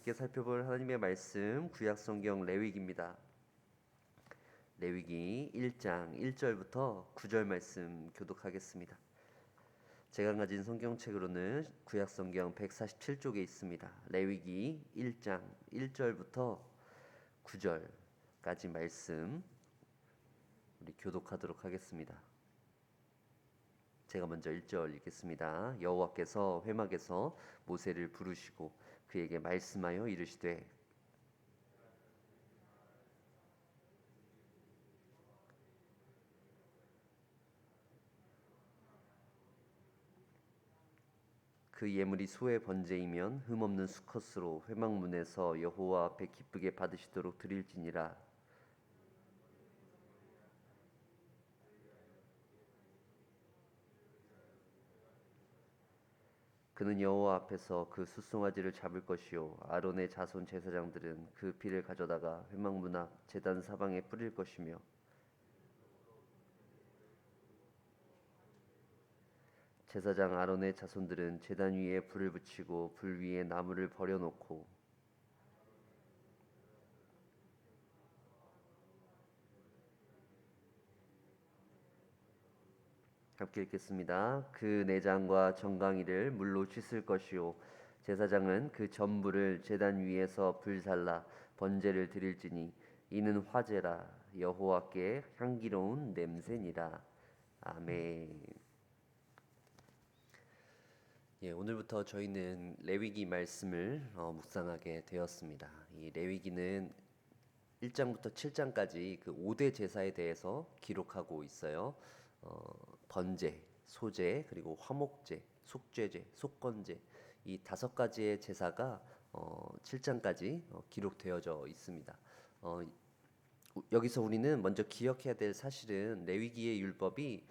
함께 살펴볼 하나님의 말씀 구약성경 레위기입니다. 레위기 1장 1절부터 9절 말씀 교독하겠습니다. 제가 가진 성경책으로는 구약성경 147쪽에 있습니다. 레위기 1장 1절부터 9절까지 말씀 우리 교독하도록 하겠습니다. 제가 먼저 1절 읽겠습니다. 여호와께서 회막에서 모세를 부르시고 그에게 말씀하여 이르시되 그 예물이 소의 번제이면 흠없는 수컷으로 회막문에서 여호와 앞에 기쁘게 받으시도록 드릴지니라. 그는 여호와 앞에서 그 숫송아지를 잡을 것이요 아론의 자손 제사장들은 그 피를 가져다가 회막문 앞 제단 사방에 뿌릴 것이며 제사장 아론의 자손들은 제단 위에 불을 붙이고 불 위에 나무를 버려놓고 함께 읽겠습니다. 그 내장과 정강이를 물로 씻을 것이요 제사장은 그 전부를 제단 위에서 불살라 번제를 드릴지니 이는 화제라 여호와께 향기로운 냄새니라. 아멘. 오늘부터 저희는 레위기 말씀을 묵상하게 되었습니다. 이 레위기는 1장부터 7장까지 그 5대 제사에 대해서 기록하고 있어요. 번제, 소제, 그리고 화목제, 속죄제, 속건제 이 5가지의 제사가 7장까지 기록되어져 있습니다. 여기서 우리는 먼저 기억해야 될 사실은 레위기의 율법이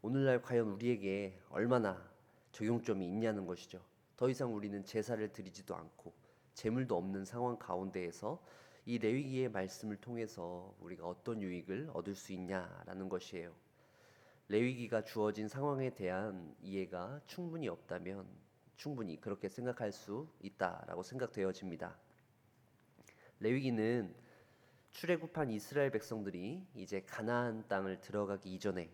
오늘날 과연 우리에게 얼마나 적용점이 있냐는 것이죠. 더 이상 우리는 제사를 드리지도 않고 제물도 없는 상황 가운데에서 이 레위기의 말씀을 통해서 우리가 어떤 유익을 얻을 수 있냐라는 것이에요. 레위기가 주어진 상황에 대한 이해가 충분히 없다면 충분히 그렇게 생각할 수 있다라고 생각되어집니다. 레위기는 출애굽한 이스라엘 백성들이 이제 가나안 땅을 들어가기 이전에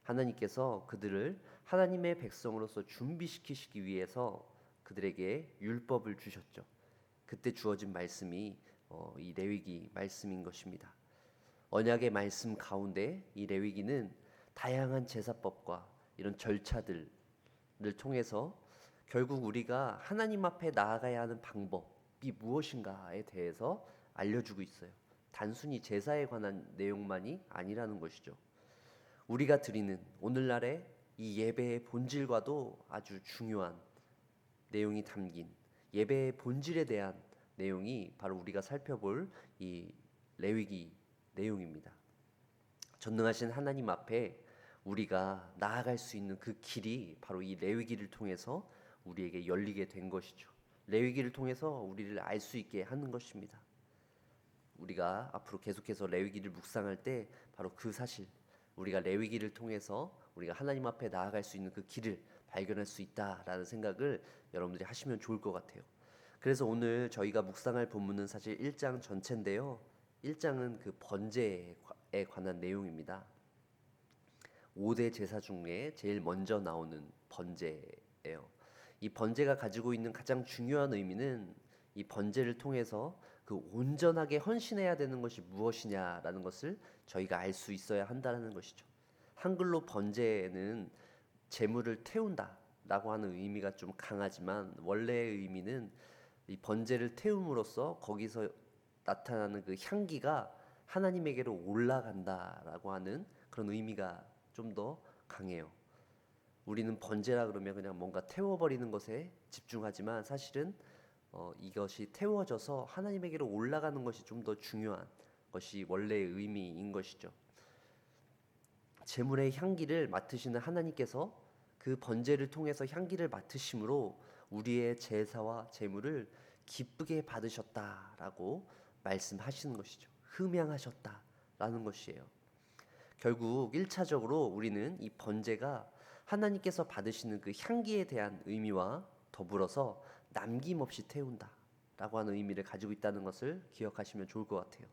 하나님께서 그들을 하나님의 백성으로서 준비시키시기 위해서 그들에게 율법을 주셨죠. 그때 주어진 말씀이 이 레위기 말씀인 것입니다. 언약의 말씀 가운데 이 레위기는 다양한 제사법과 이런 절차들을 통해서 결국 우리가 하나님 앞에 나아가야 하는 방법이 무엇인가에 대해서 알려주고 있어요. 단순히 제사에 관한 내용만이 아니라는 것이죠. 우리가 드리는 오늘날의 이 예배의 본질과도 아주 중요한 내용이 담긴 예배의 본질에 대한 내용이 바로 우리가 살펴볼 이 레위기 내용입니다. 전능하신 하나님 앞에 우리가 나아갈 수 있는 그 길이 바로 이 레위기를 통해서 우리에게 열리게 된 것이죠. 레위기를 통해서 우리를 알 수 있게 하는 것입니다. 우리가 앞으로 계속해서 레위기를 묵상할 때 바로 그 사실, 우리가 레위기를 통해서 우리가 하나님 앞에 나아갈 수 있는 그 길을 발견할 수 있다라는 생각을 여러분들이 하시면 좋을 것 같아요. 그래서 오늘 저희가 묵상할 본문은 사실 1장 전체인데요. 1장은 그 번제에 관한 내용입니다. 5대 제사 중에 제일 먼저 나오는 번제예요. 이 번제가 가지고 있는 가장 중요한 의미는 이 번제를 통해서 그 온전하게 헌신해야 되는 것이 무엇이냐라는 것을 저희가 알 수 있어야 한다는 것이죠. 한글로 번제는 제물을 태운다라고 하는 의미가 좀 강하지만 원래의 의미는 이 번제를 태움으로써 거기서 나타나는 그 향기가 하나님에게로 올라간다라고 하는 그런 의미가 좀 더 강해요. 우리는 번제라 그러면 그냥 뭔가 태워버리는 것에 집중하지만 사실은 이것이 태워져서 하나님에게로 올라가는 것이 좀 더 중요한 것이 원래의 의미인 것이죠. 제물의 향기를 맡으시는 하나님께서 그 번제를 통해서 향기를 맡으심으로 우리의 제사와 제물을 기쁘게 받으셨다라고 말씀하시는 것이죠. 흠양하셨다라는 것이에요. 결국 1차적으로 우리는 이 번제가 하나님께서 받으시는 그 향기에 대한 의미와 더불어서 남김없이 태운다 라고 하는 의미를 가지고 있다는 것을 기억하시면 좋을 것 같아요.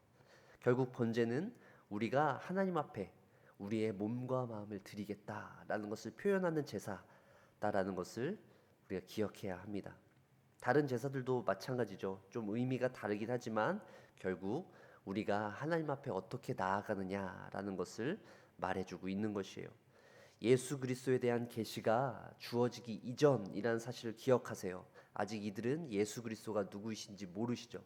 결국 번제는 우리가 하나님 앞에 우리의 몸과 마음을 드리겠다라는 것을 표현하는 제사다라는 것을 우리가 기억해야 합니다. 다른 제사들도 마찬가지죠. 좀 의미가 다르긴 하지만 결국 우리가 하나님 앞에 어떻게 나아가느냐라는 것을 말해주고 있는 것이에요. 예수 그리스도에 대한 계시가 주어지기 이전이라는 사실을 기억하세요. 아직 이들은 예수 그리스도가 누구이신지 모르시죠.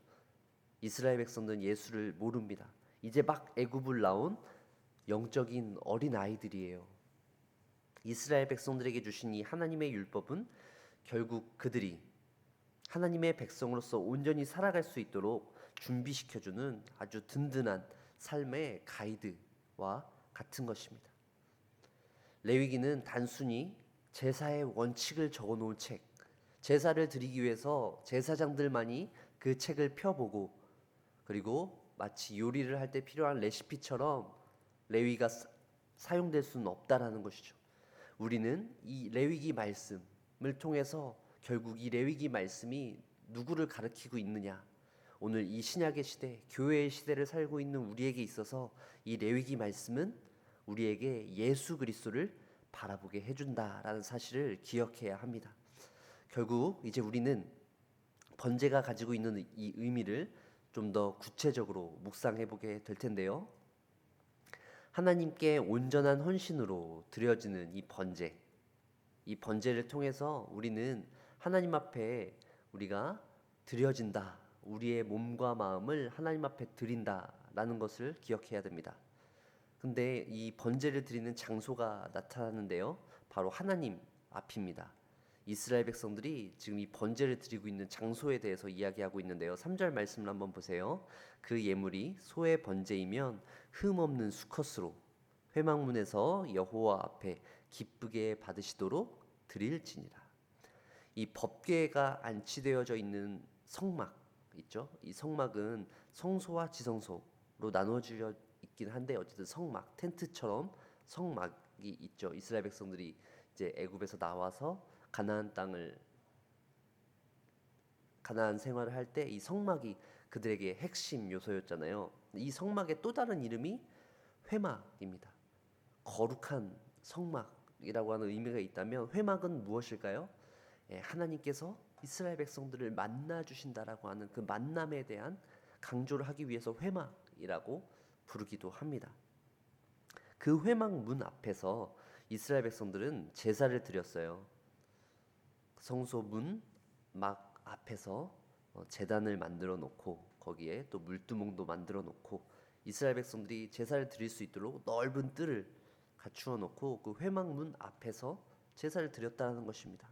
이스라엘 백성들은 예수를 모릅니다. 이제 막 애굽을 나온 영적인 어린 아이들이에요. 이스라엘 백성들에게 주신 이 하나님의 율법은 결국 그들이 하나님의 백성으로서 온전히 살아갈 수 있도록 준비시켜주는 아주 든든한 삶의 가이드와 같은 것입니다. 레위기는 단순히 제사의 원칙을 적어놓은 책, 제사를 드리기 위해서 제사장들만이 그 책을 펴보고 그리고 마치 요리를 할 때 필요한 레시피처럼 레위가 사용될 수는 없다라는 것이죠. 우리는 이 레위기 말씀을 통해서 결국 이 레위기 말씀이 누구를 가리키고 있느냐, 오늘 이 신약의 시대, 교회의 시대를 살고 있는 우리에게 있어서 이 레위기 말씀은 우리에게 예수 그리스도를 바라보게 해준다라는 사실을 기억해야 합니다. 결국 이제 우리는 번제가 가지고 있는 이 의미를 좀 더 구체적으로 묵상해 보게 될 텐데요. 하나님께 온전한 헌신으로 드려지는 이 번제를 통해서 우리는 하나님 앞에 우리가 드려진다, 우리의 몸과 마음을 하나님 앞에 드린다라는 것을 기억해야 됩니다. 근데 이 번제를 드리는 장소가 나타나는데요, 바로 하나님 앞입니다. 이스라엘 백성들이 지금 이 번제를 드리고 있는 장소에 대해서 이야기하고 있는데요. 3절 말씀을 한번 보세요. 그 예물이 소의 번제이면 흠없는 수컷으로 회막문에서 여호와 앞에 기쁘게 받으시도록 드릴지니라. 이 법궤가 안치되어져 있는 성막 있죠. 이 성막은 성소와 지성소로 나누어져 있긴 한데 어쨌든 성막, 텐트처럼 성막이 있죠. 이스라엘 백성들이 이제 애굽에서 나와서 가나안 생활을 할 때 이 성막이 그들에게 핵심 요소였잖아요. 이 성막의 또 다른 이름이 회막입니다. 거룩한 성막이라고 하는 의미가 있다면 회막은 무엇일까요? 하나님께서 이스라엘 백성들을 만나 주신다라고 하는 그 만남에 대한 강조를 하기 위해서 회막이라고 부르기도 합니다. 그 회막 문 앞에서 이스라엘 백성들은 제사를 드렸어요. 성소 문 막 앞에서 제단을 만들어 놓고 거기에 또 물두멍도 만들어 놓고 이스라엘 백성들이 제사를 드릴 수 있도록 넓은 뜰을 갖추어 놓고 그 회막문 앞에서 제사를 드렸다는 것입니다.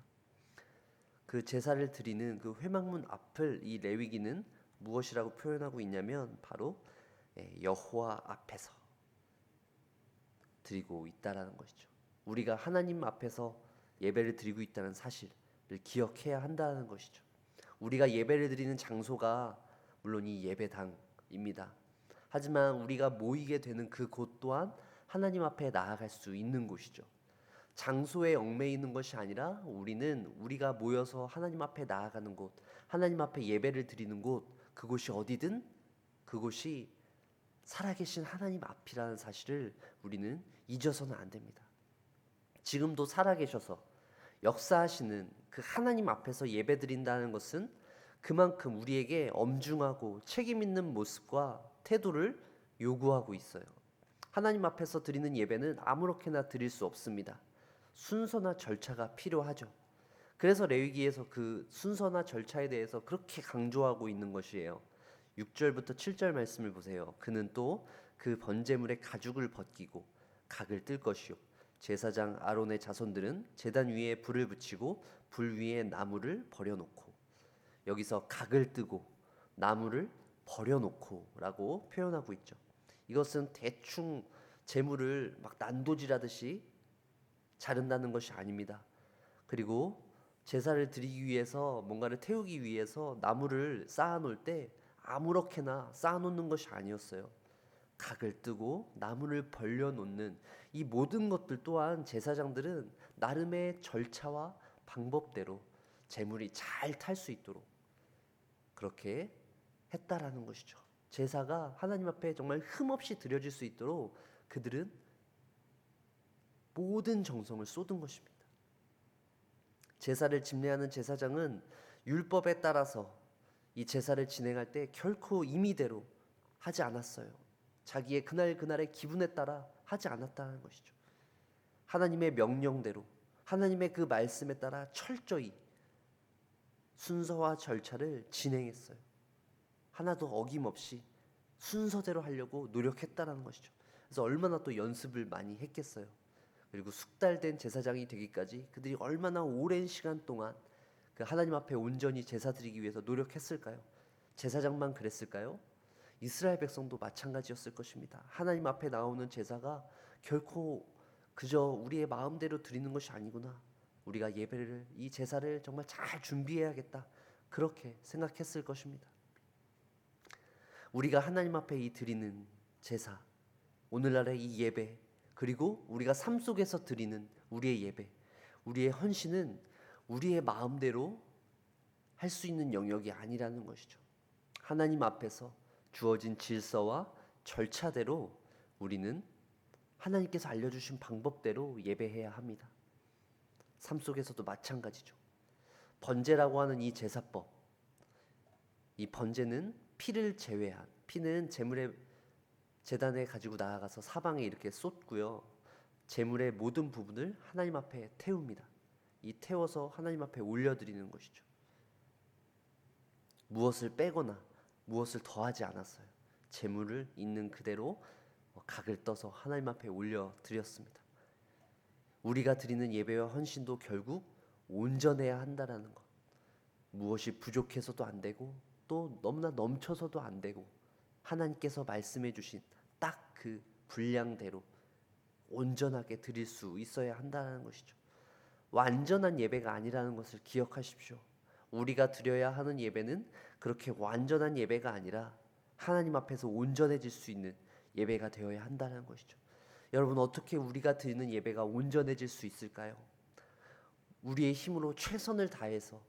그 제사를 드리는 그 회막문 앞을 이 레위기는 무엇이라고 표현하고 있냐면 바로 여호와 앞에서 드리고 있다라는 것이죠. 우리가 하나님 앞에서 예배를 드리고 있다는 사실을 기억해야 한다는 것이죠. 우리가 예배를 드리는 장소가 물론 이 예배당입니다. 하지만 우리가 모이게 되는 그 곳 또한 하나님 앞에 나아갈 수 있는 곳이죠. 장소에 얽매이는 것이 아니라 우리는 우리가 모여서 하나님 앞에 나아가는 곳, 하나님 앞에 예배를 드리는 곳, 그곳이 어디든 그곳이 살아계신 하나님 앞이라는 사실을 우리는 잊어서는 안 됩니다. 지금도 살아계셔서 역사하시는 그 하나님 앞에서 예배드린다는 것은 그만큼 우리에게 엄중하고 책임 있는 모습과 태도를 요구하고 있어요. 하나님 앞에서 드리는 예배는 아무렇게나 드릴 수 없습니다. 순서나 절차가 필요하죠. 그래서 레위기에서 그 순서나 절차에 대해서 그렇게 강조하고 있는 것이에요. 6절부터 7절 말씀을 보세요. 그는 또 그 번제물의 가죽을 벗기고 각을 뜰 것이요 제사장 아론의 자손들은 제단 위에 불을 붙이고 불 위에 나무를 버려놓고, 여기서 각을 뜨고 나무를 버려놓고라고 표현하고 있죠. 이것은 대충 제물을 막 난도질하듯이 자른다는 것이 아닙니다. 그리고 제사를 드리기 위해서 뭔가를 태우기 위해서 나무를 쌓아놓을 때 아무렇게나 쌓아놓는 것이 아니었어요. 각을 뜨고 나무를 벌려놓는 이 모든 것들 또한 제사장들은 나름의 절차와 방법대로 제물이 잘 탈 수 있도록 그렇게 했다라는 것이죠. 제사가 하나님 앞에 정말 흠없이 드려질 수 있도록 그들은 모든 정성을 쏟은 것입니다. 제사를 집례하는 제사장은 율법에 따라서 이 제사를 진행할 때 결코 임의대로 하지 않았어요. 자기의 그날의 기분에 따라 하지 않았다는 것이죠. 하나님의 명령대로, 하나님의 그 말씀에 따라 철저히 순서와 절차를 진행했어요. 하나도 어김없이 순서대로 하려고 노력했다는 것이죠. 그래서 얼마나 또 연습을 많이 했겠어요. 그리고 숙달된 제사장이 되기까지 그들이 얼마나 오랜 시간 동안 그 하나님 앞에 온전히 제사 드리기 위해서 노력했을까요? 제사장만 그랬을까요? 이스라엘 백성도 마찬가지였을 것입니다. 하나님 앞에 나오는 제사가 결코 그저 우리의 마음대로 드리는 것이 아니구나. 우리가 예배를, 이 제사를 정말 잘 준비해야겠다. 그렇게 생각했을 것입니다. 우리가 하나님 앞에 이 드리는 제사, 오늘날의 이 예배, 그리고 우리가 삶 속에서 드리는 우리의 예배, 우리의 헌신은 우리의 마음대로 할 수 있는 영역이 아니라는 것이죠. 하나님 앞에서 주어진 질서와 절차대로 우리는 하나님께서 알려주신 방법대로 예배해야 합니다. 삶 속에서도 마찬가지죠. 번제라고 하는 이 제사법, 이 번제는 피를 제외한, 피는 제물의 제단에 가지고 나아가서 사방에 이렇게 쏟고요. 제물의 모든 부분을 하나님 앞에 태웁니다. 이 태워서 하나님 앞에 올려드리는 것이죠. 무엇을 빼거나 무엇을 더하지 않았어요. 제물을 있는 그대로 각을 떠서 하나님 앞에 올려드렸습니다. 우리가 드리는 예배와 헌신도 결국 온전해야 한다라는 것. 무엇이 부족해서도 안 되고 또 너무나 넘쳐서도 안 되고 하나님께서 말씀해 주신 딱 그 분량대로 온전하게 드릴 수 있어야 한다는 것이죠. 완전한 예배가 아니라는 것을 기억하십시오. 우리가 드려야 하는 예배는 그렇게 완전한 예배가 아니라 하나님 앞에서 온전해질 수 있는 예배가 되어야 한다는 것이죠. 여러분, 어떻게 우리가 드리는 예배가 온전해질 수 있을까요? 우리의 힘으로 최선을 다해서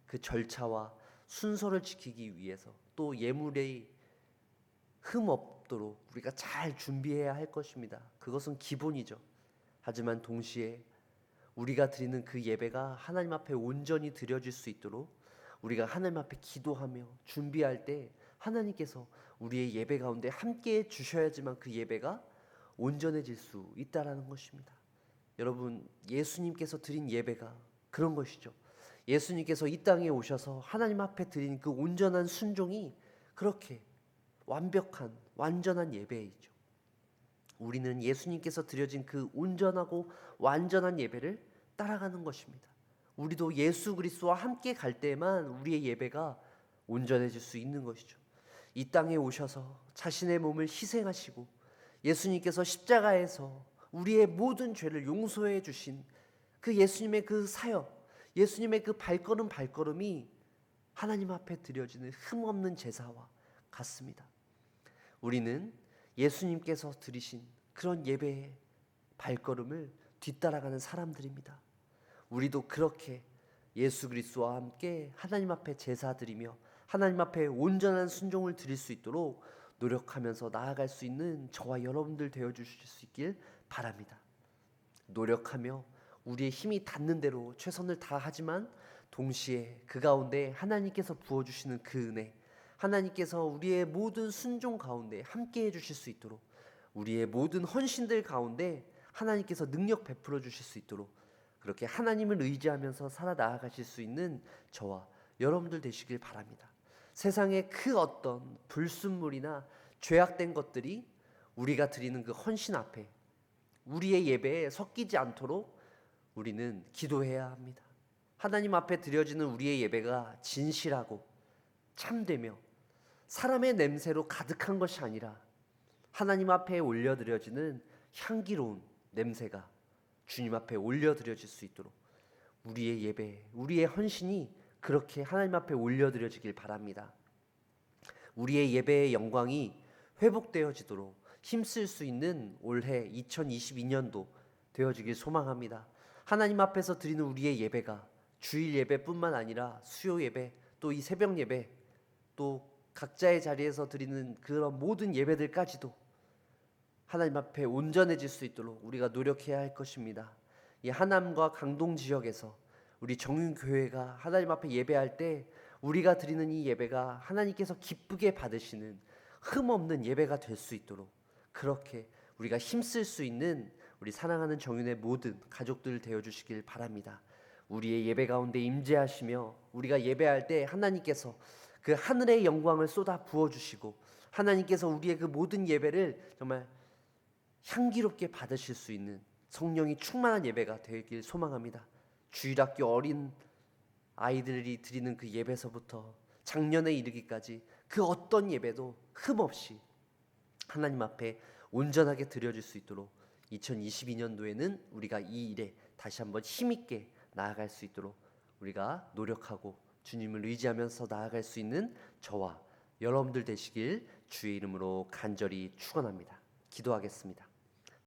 그 절차와 순서를 지키기 위해서, 또 예물의 흠 없도록 우리가 잘 준비해야 할 것입니다. 그것은 기본이죠. 하지만 동시에 우리가 드리는 그 예배가 하나님 앞에 온전히 드려질 수 있도록 우리가 하나님 앞에 기도하며 준비할 때 하나님께서 우리의 예배 가운데 함께해 주셔야지만 그 예배가 온전해질 수 있다라는 것입니다. 여러분, 예수님께서 드린 예배가 그런 것이죠. 예수님께서 이 땅에 오셔서 하나님 앞에 드린 그 온전한 순종이 그렇게 완벽한 완전한 예배이죠. 우리는 예수님께서 드려진 그 온전하고 완전한 예배를 따라가는 것입니다. 우리도 예수 그리스도와 함께 갈 때만 우리의 예배가 온전해질 수 있는 것이죠. 이 땅에 오셔서 자신의 몸을 희생하시고 예수님께서 십자가에서 우리의 모든 죄를 용서해 주신 그 예수님의 그 사역, 예수님의 그 발걸음이 하나님 앞에 드려지는 흠없는 제사와 같습니다. 우리는 예수님께서 드리신 그런 예배의 발걸음을 뒤따라가는 사람들입니다. 우리도 그렇게 예수 그리스도와 함께 하나님 앞에 제사 드리며 하나님 앞에 온전한 순종을 드릴 수 있도록 노력하면서 나아갈 수 있는 저와 여러분들 되어주실 수 있길 바랍니다. 노력하며 우리의 힘이 닿는 대로 최선을 다하지만 동시에 그 가운데 하나님께서 부어주시는 그 은혜, 하나님께서 우리의 모든 순종 가운데 함께 해주실 수 있도록, 우리의 모든 헌신들 가운데 하나님께서 능력 베풀어 주실 수 있도록 그렇게 하나님을 의지하면서 살아 나아가실 수 있는 저와 여러분들 되시길 바랍니다. 세상의 그 어떤 불순물이나 죄악된 것들이 우리가 드리는 그 헌신 앞에, 우리의 예배에 섞이지 않도록 우리는 기도해야 합니다. 하나님 앞에 드려지는 우리의 예배가 진실하고 참되며 사람의 냄새로 가득한 것이 아니라 하나님 앞에 올려드려지는 향기로운 냄새가 주님 앞에 올려드려질 수 있도록 우리의 예배, 우리의 헌신이 그렇게 하나님 앞에 올려드려지길 바랍니다. 우리의 예배의 영광이 회복되어지도록 힘쓸 수 있는 올해 2022년도 되어지길 소망합니다. 하나님 앞에서 드리는 우리의 예배가 주일 예배뿐만 아니라 수요 예배, 또 이 새벽 예배, 또 각자의 자리에서 드리는 그런 모든 예배들까지도 하나님 앞에 온전해질 수 있도록 우리가 노력해야 할 것입니다. 이 하남과 강동 지역에서 우리 정윤교회가 하나님 앞에 예배할 때 우리가 드리는 이 예배가 하나님께서 기쁘게 받으시는 흠없는 예배가 될 수 있도록 그렇게 우리가 힘쓸 수 있는 우리 사랑하는 정윤의 모든 가족들 되어주시길 바랍니다. 우리의 예배 가운데 임재하시며 우리가 예배할 때 하나님께서 그 하늘의 영광을 쏟아 부어주시고 하나님께서 우리의 그 모든 예배를 정말 향기롭게 받으실 수 있는 성령이 충만한 예배가 되길 소망합니다. 주일학교 어린 아이들이 드리는 그 예배서부터 작년에 이르기까지 그 어떤 예배도 흠없이 하나님 앞에 온전하게 드려질 수 있도록 2022년도에는 우리가 이 일에 다시 한번 힘있게 나아갈 수 있도록 우리가 노력하고 주님을 의지하면서 나아갈 수 있는 저와 여러분들 되시길 주의 이름으로 간절히 축원합니다. 기도하겠습니다.